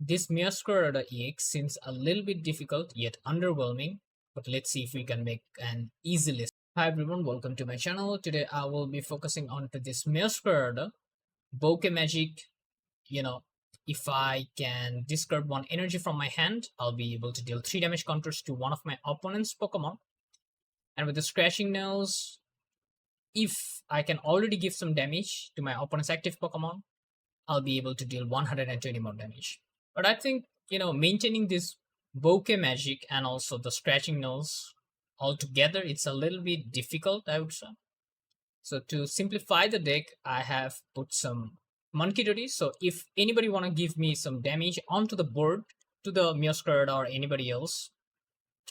This Meowscarada EX seems a little bit difficult yet underwhelming, but let's see if we can make an easy list. Hi everyone, welcome to my channel. Today I will be focusing on to this Meowscarada bokeh magic. If I can discard one energy from my hand, I'll be able to deal 3 damage counters to one of my opponent's Pokemon. And with the Scratching Nails, if I can already give some damage to my opponent's active Pokemon, I'll be able to deal 120 more damage. But I think, maintaining this bokeh magic and also the Scratching Nails all together, it's a little bit difficult, I would say. So to simplify the deck, I have put some Munkidori. So if anybody want to give me some damage onto the board to the Meowscarada or anybody else,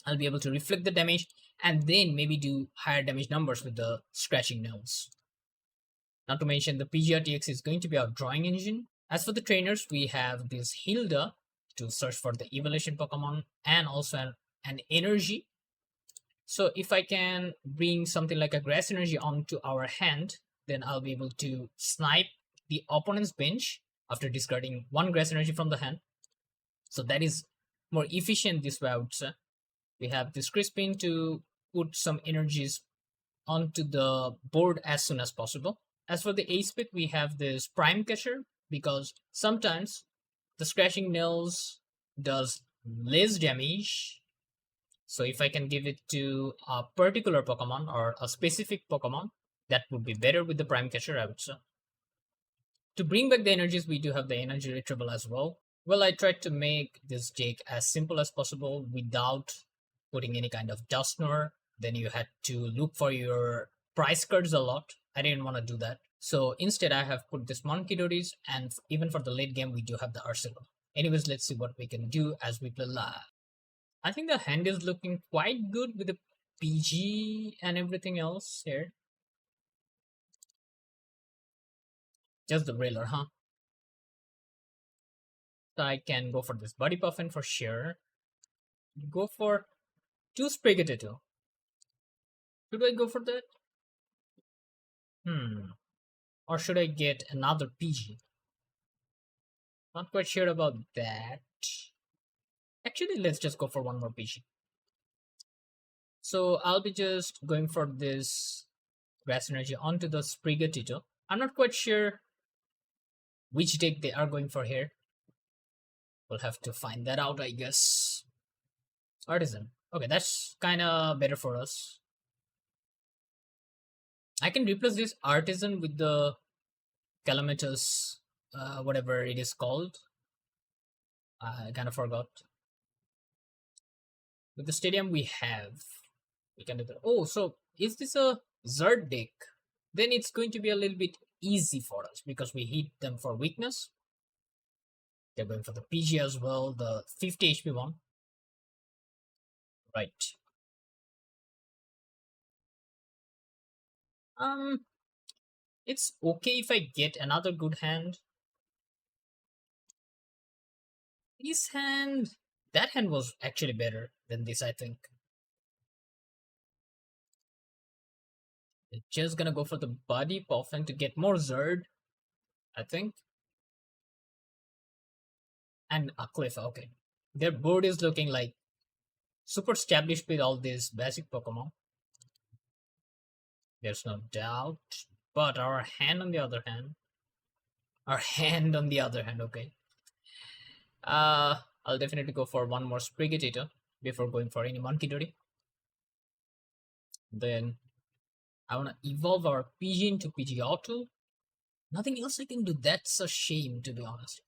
I'll be able to reflect the damage and then maybe do higher damage numbers with the Scratching Nails. Not to mention the Pidgeot TX is going to be our drawing engine. As for the trainers, we have this Hilda to search for the evolution Pokemon and also an energy. So if I can bring something like a grass energy onto our hand, then I'll be able to snipe the opponent's bench after discarding one grass energy from the hand. So that is more efficient this way, I would say. We have this Crispin to put some energies onto the board as soon as possible. As for the ace pick, we have this Prime Catcher, because sometimes the Scratching Nails does less damage. So if I can give it to a particular Pokemon or a specific Pokemon, that would be better with the Prime Catcher, I would say. To bring back the energies, we do have the Energy Retrieval as well. Well, I tried to make this deck as simple as possible without putting any kind of Dusknoir. Then you had to look for your price cards a lot. I didn't want to do that. So instead, I have put this Munkidoris, and even for the late game, we do have the Ursaluna. Anyways, let's see what we can do as we play live. I think the hand is looking quite good with the PG and everything else here. Just the Railer, huh? So I can go for this Buddy Poffin for sure. Go for 2 Sprigatito. Should I go for that? Or should I get another PG? Not quite sure about that. Actually, let's just go for one more PG. So I'll be just going for this grass energy onto the Sprigatito. I'm not quite sure which deck they are going for here. We'll have to find that out, I guess. Artisan. Okay, that's kind of better for us. I can replace this Artisan with the Calamitous, whatever it is called. I kind of forgot. With the stadium we can do that. Oh, so is this a Zerd deck? Then it's going to be a little bit easy for us because we hit them for weakness. They're going for the PG as well, the 50 HP one. Right. It's okay if I get another good hand. That hand was actually better than this, I think. They're just gonna go for the Buddy Poffin to get more Zerd, I think. And a Cliff, okay. Their board is looking like super established with all these basic Pokemon. There's no doubt. But our hand on the other hand. Okay. I'll definitely go for one more Sprigatito before going for any Munkidori. Then I want to evolve our PG into Pidgeotto. Nothing else I can do. That's a shame, to be honest.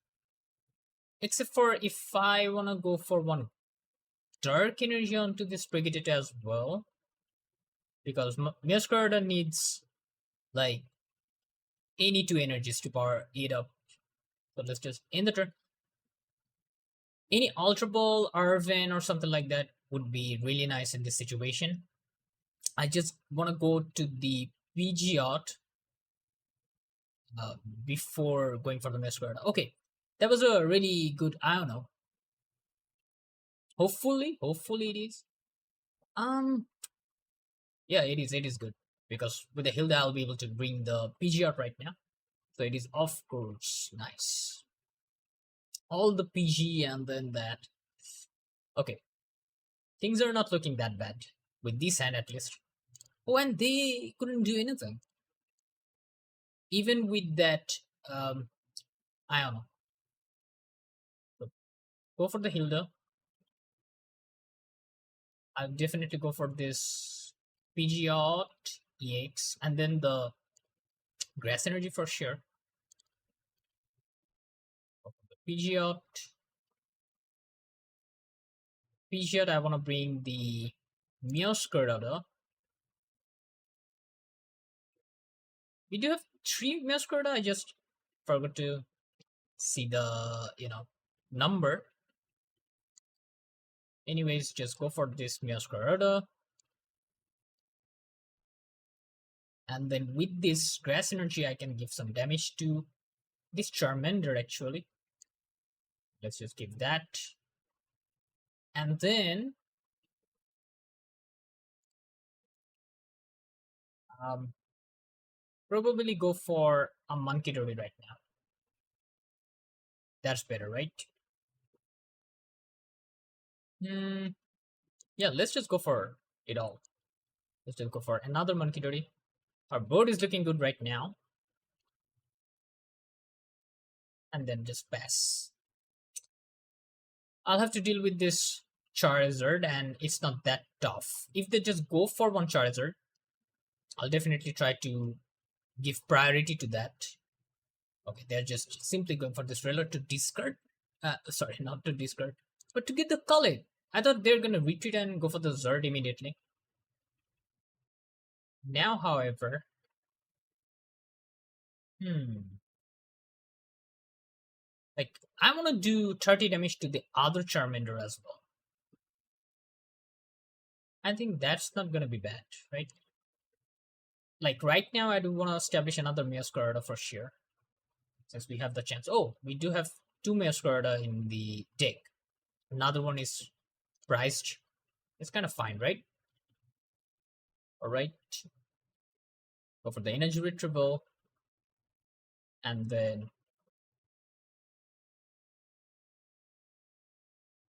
Except for if I want to go for one Dark Energy onto this Sprigatito as well. Because Meowscarada needs like any 2 energies to power it up. So let's just end the turn. Any Ultra Ball, Arven, or something like that would be really nice in this situation. I just want to go to the Pidgeot before going for the Meowscarada. Okay, that was a really good Iono. Hopefully it is. Yeah, it is good. Because with the Hilda, I'll be able to bring the Pidgeot right now. So it is, of course, nice. all the PG and then that. Okay, things are not looking that bad with this hand at least. Oh, and they couldn't do anything. Even with that, Iono. So go for the Hilda. I'll definitely go for this Pidgeot EX and then the Grass Energy for sure. Pidgeot. Pidgeot, I want to bring the Meowscarada. We do have 3 Meowscarada. I just forgot to see the, number. Anyways, just go for this Meowscarada. And then with this Grass Energy, I can give some damage to this Charmander actually. Let's just give that. And then probably go for a Munkidori right now. That's better, right? Yeah, let's just go for it all. Let's just go for another Munkidori. Our board is looking good right now. And then just pass. I'll have to deal with this Charizard and it's not that tough. If they just go for one Charizard, I'll definitely try to give priority to that. Okay, they're just simply going for this Railer to discard. Sorry, not to discard, but to get the Cullet. I thought they're gonna retreat and go for the Zerd immediately. Now, however, like I want to do 30 damage to the other Charmander as well. I think that's not gonna be bad, right? Like right now, I do want to establish another Meowscarada for sure, since we have the chance. Oh, we do have 2 Meowscarada in the deck. Another one is priced. It's kind of fine, right? All right. Go for the Energy Retrieval. And then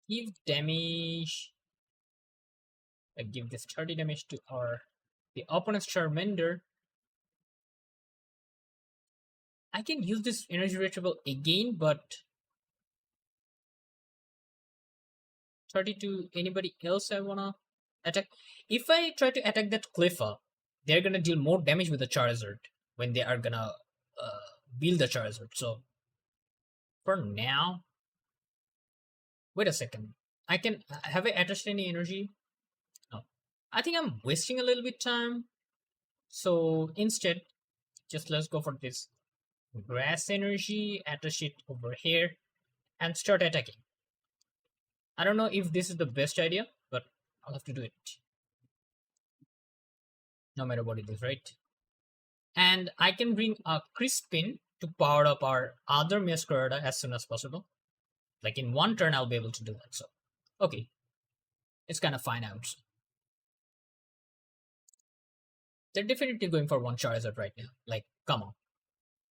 give damage. I give this 30 damage to the opponent's Charmander. I can use this Energy Retrieval again, but 30 to anybody else I wanna attack. If I try to attack that Cleffa, they're gonna deal more damage with the Charizard when they are gonna build the Charizard. So for now, wait a second. Have I attached any energy? No. I think I'm wasting a little bit time. So instead, just let's go for this Grass Energy, attach it over here, and start attacking. I don't know if this is the best idea, but I'll have to do it. No matter what it is, right? And I can bring a Crispin to power up our other Meowscarada as soon as possible. Like in one turn, I'll be able to do that. So, okay. It's kind of fine out. They're definitely going for one Charizard right now. Like, come on.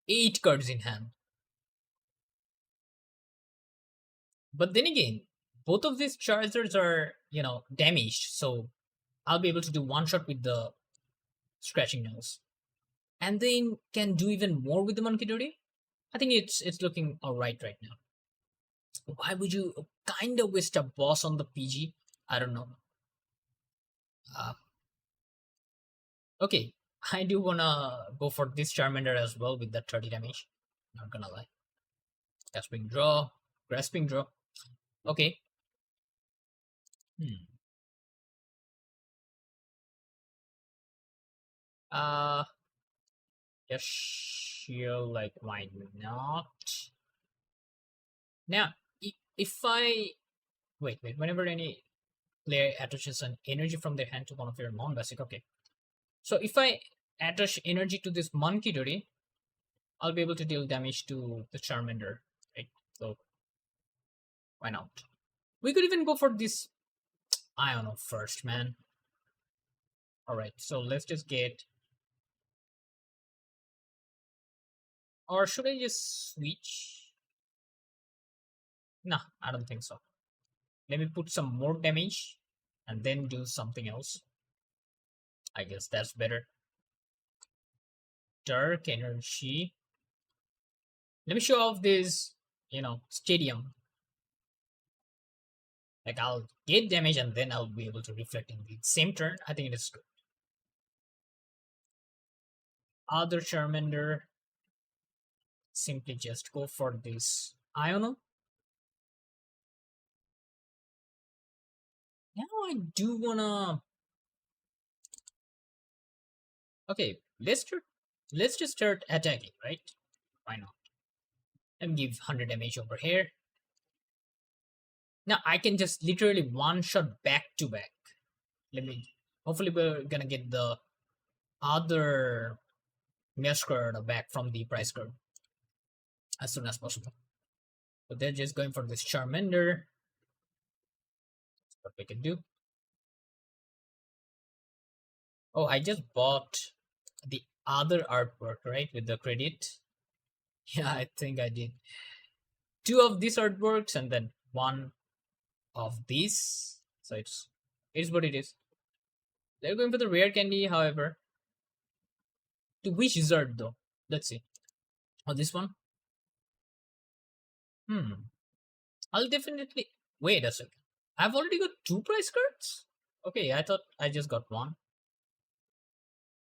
8 cards in hand. But then again, both of these Charizards are, damaged. So I'll be able to do one shot with the Scratching Nails. And then can do even more with the Munkidori. I think it's looking alright right now. Why would you kind of waste a boss on the PG? I don't know. Okay, I do wanna go for this Charmander as well with that 30 damage. Not gonna lie. Grasping draw. Grasping draw. Okay. Yes, she'll like why not? Now, if I wait, whenever any player attaches an energy from their hand to one of your non-basic, okay. So if I attach energy to this Munkidori, I'll be able to deal damage to the Charmander, right? So why not? We could even go for this Iono first, man. Alright, so let's just get... Or should I just switch? Nah, I don't think so. Let me put some more damage and then do something else. I guess that's better. Dark energy. Let me show off this, stadium. Like I'll get damage and then I'll be able to reflect in the same turn. I think it is good. Other Charmander. Simply just go for this Iono. Now I do wanna. Okay, let's just start attacking, right? Why not? Let me give 100 damage over here. Now I can just literally one shot back to back. Hopefully we're gonna get the other Meowscarada back from the price card as soon as possible. So they're just going for this Charmander. That's what we can do. Oh, I just bought the other artwork, right? With the credit. Yeah, I think I did. 2 of these artworks and then 1 of these. So it's what it is. They're going for the rare candy, however. To which Zard though? Let's see. Oh, this one? I'll definitely wait a second. I've already got 2 price cards? Okay, I thought I just got 1.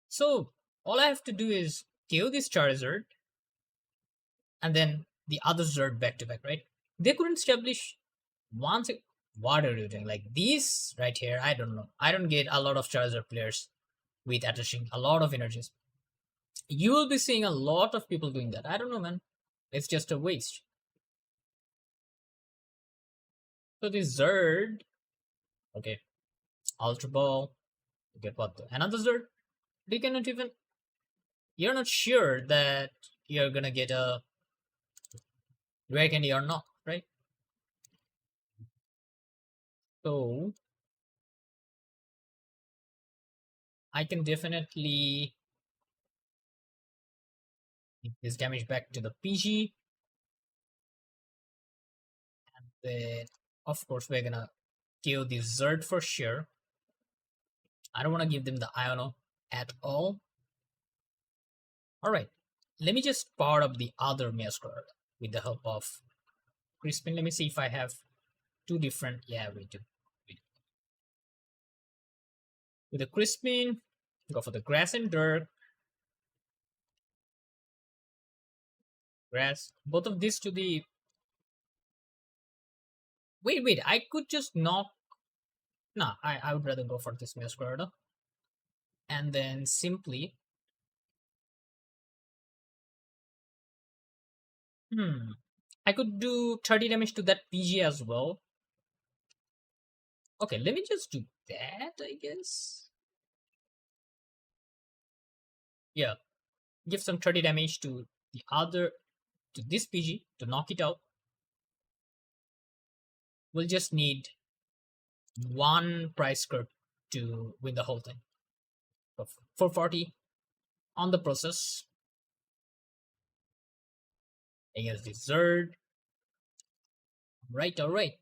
So all I have to do is KO this Charizard and then the other Zard back to back, right? They couldn't establish one thing. What are you doing? Like these right here, I don't know. I don't get a lot of Charizard players with attaching a lot of energies. You will be seeing a lot of people doing that. I don't know, man. It's just a waste. So this Zerd, okay, Ultra Ball, get what? Another Zerd? They cannot even. You're not sure that you're gonna get a rare candy or not, right? So I can definitely give this damage back to the Pidgey. And then, of course, we're gonna kill this Zerd for sure. I don't want to give them the Iono at all. Alright, let me just power up the other Meowscarada with the help of Crispin. Let me see if I have 2 different. Yeah, we do. With the Crispin, go for the Grass and Dirt. Grass. Both of these to the. Wait. I could just knock. Nah, I would rather go for this Meowscarada. And then simply. I could do 30 damage to that Pidgey as well. Okay, let me just do that, I guess. Yeah. Give some 30 damage to the other, to this Pidgey to knock it out. We'll just need 1 price card to win the whole thing. So 440 on the process. Against the Zerd. Alright.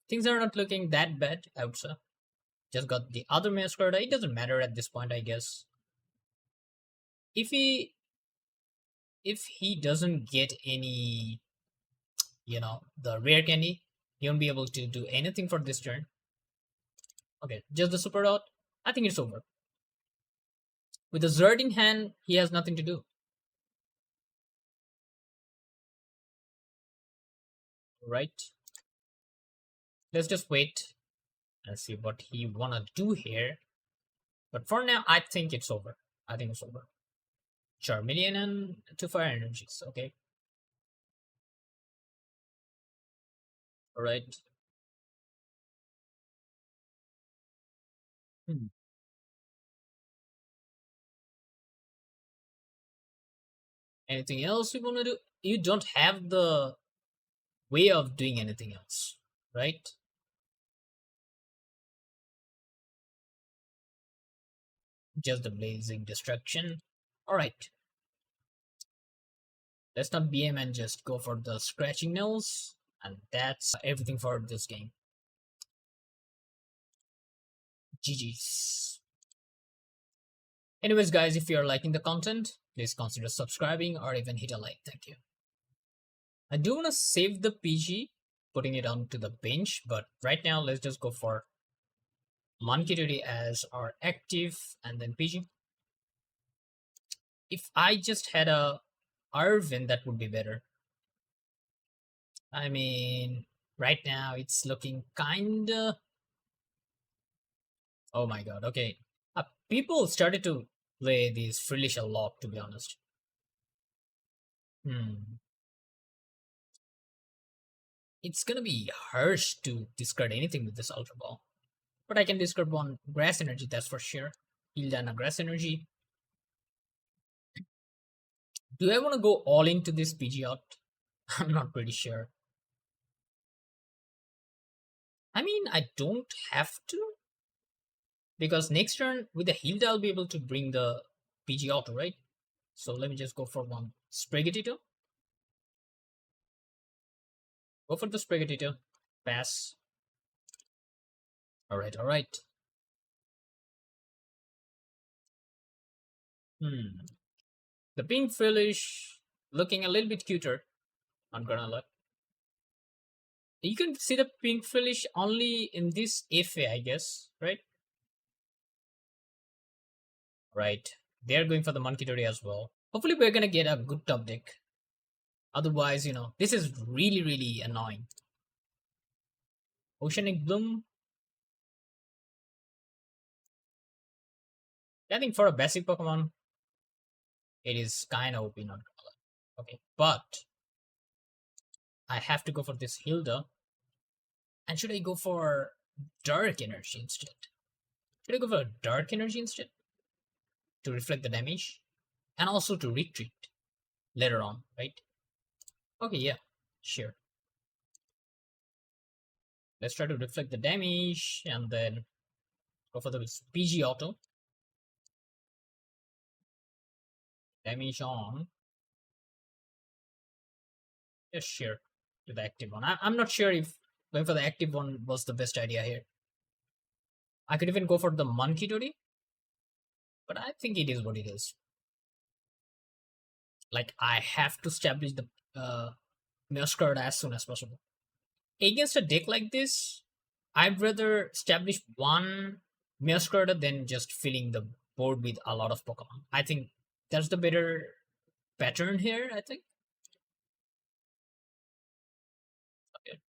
Things are not looking that bad, I would say. Just got the other Meowscarada. It doesn't matter at this point, I guess. If he doesn't get any, the rare candy, he won't be able to do anything for this turn. Okay, just the super dot. I think it's over. With the Zerd in hand, he has nothing to do. Right. Let's just wait and see what he wanna do here. But for now, I think it's over. Charmeleon and 2 fire energies. Okay. Alright. Anything else you wanna do? You don't have the way of doing anything else, right? Just the blazing destruction. Alright. Let's not BM and just go for the scratching nails. And that's everything for this game. GG's. Anyways, guys, if you're liking the content, please consider subscribing or even hit a like. Thank you. I do want to save the PG, putting it onto the bench, but right now let's just go for Munkidori as our active and then PG. If I just had a Arven, that would be better. I mean, right now it's looking kinda... Oh my god, okay. People started to play these Frillish a lot, to be honest. It's gonna be harsh to discard anything with this Ultra Ball. But I can discard one Grass Energy, that's for sure. Hilda and a Grass Energy. Do I want to go all into this Pidgeot? I'm not pretty sure. I mean, I don't have to. Because next turn, with the Hilda, I'll be able to bring the Pidgeot, right? So let me just go for one Sprigatito. Go for the Sprigatito. Pass. Alright, alright. The pink Frillish looking a little bit cuter. Not gonna lie. You can see the pink Frillish only in this FA, I guess, right? Right. They're going for the Munkidori as well. Hopefully we're gonna get a good top deck. Otherwise, you know, this is really, really annoying. Oceanic Bloom. I think for a basic Pokemon, it is kind of OP, not gonna lie. Okay, but I have to go for this Hilda. And should I go for Dark Energy instead? Should I go for Dark Energy instead? To reflect the damage? And also to retreat later on, right? Okay, yeah, sure. Let's try to reflect the damage and then go for the Pidgeotto. Damage on. Yeah, sure. To the active one. I'm not sure if going for the active one was the best idea here. I could even go for the Munkidori, but I think it is what it is. Like, I have to establish the Meowscarada as soon as possible. Against a deck like this, I'd rather establish one Meowscarada than just filling the board with a lot of Pokemon. I think that's the better pattern here, I think. Okay.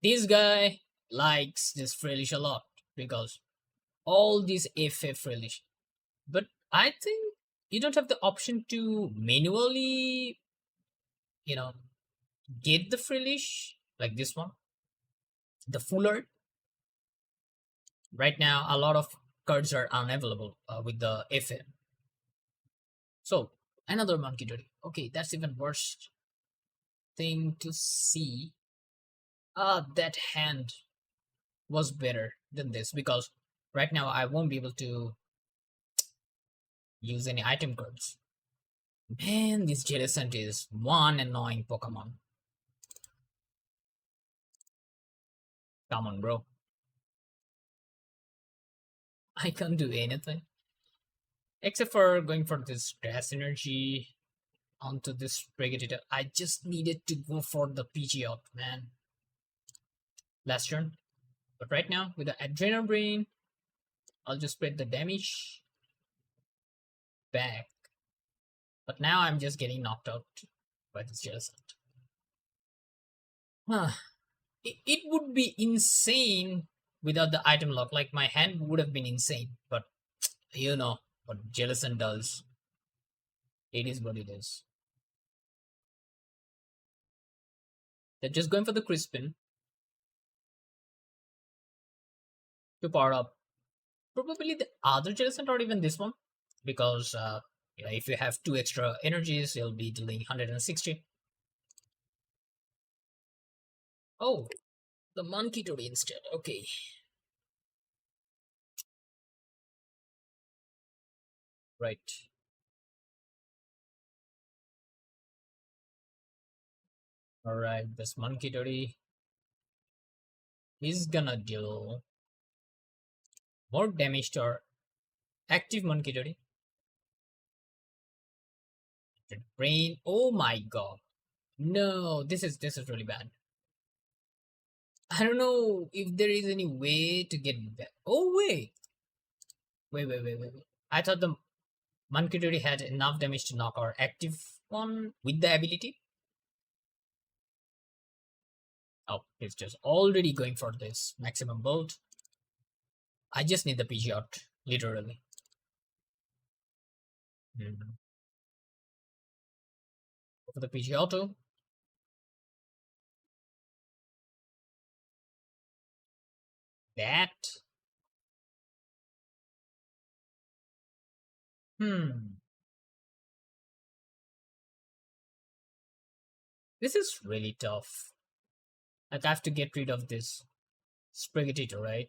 This guy likes this Frillish a lot because all these FF Frillish. But I think you don't have the option to manually, you know, get the Frillish like this one. The full art. Right now, a lot of cards are unavailable with the FF. So, another Munkidori. Okay, that's even worse thing to see. That hand was better than this because right now I won't be able to use any item cards. Man, this Jellicent is one annoying Pokemon. Come on, bro. I can't do anything. Except for going for this Grass Energy onto this Sprigatito. I just needed to go for the Pidgeot, man. Last turn. But right now, with the Adrenal Brain, I'll just spread the damage back. But now I'm just getting knocked out by this Jellicent. It would be insane without the item lock. Like, my hand would have been insane. But, you know what Jellicent does. It is what it is. They're just going for the Crispin to power up probably the other Jellicent or even this one. Because you know, if you have 2 extra energies, you'll be dealing 160. Oh, the Munkidori instead. Okay. Right. Alright, this Munkidori is gonna deal more damage to our active Munkidori. Brain. Oh my god. No, this is really bad. I don't know if there is any way to get back. Oh wait. Wait. I thought the Munkidori had enough damage to knock our active one with the ability. Oh, it's just already going for this maximum bolt. I just need the Pidgeot, literally. Go for the Pidgeotto. That. This is really tough. Like, I have to get rid of this Sprigatito, right?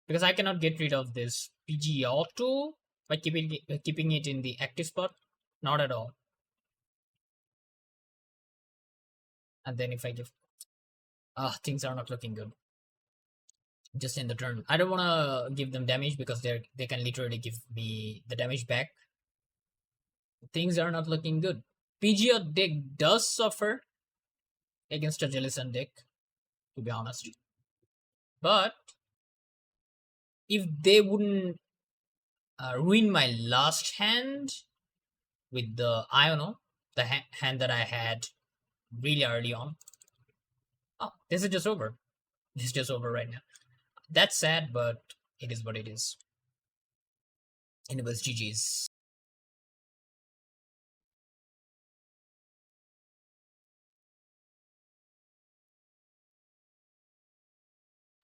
Because I cannot get rid of this Pidgeotto by keeping it in the active spot. Not at all. And then if I give... things are not looking good. Just in the turn. I don't want to give them damage because they can literally give me the damage back. Things are not looking good. Pidgeot deck does suffer against a Jellicent deck, to be honest. But if they wouldn't ruin my last hand with the Iono, the hand that I had really early on. Oh, this is just over. This is just over right now. That's sad, but it is what it is. And it was GG's.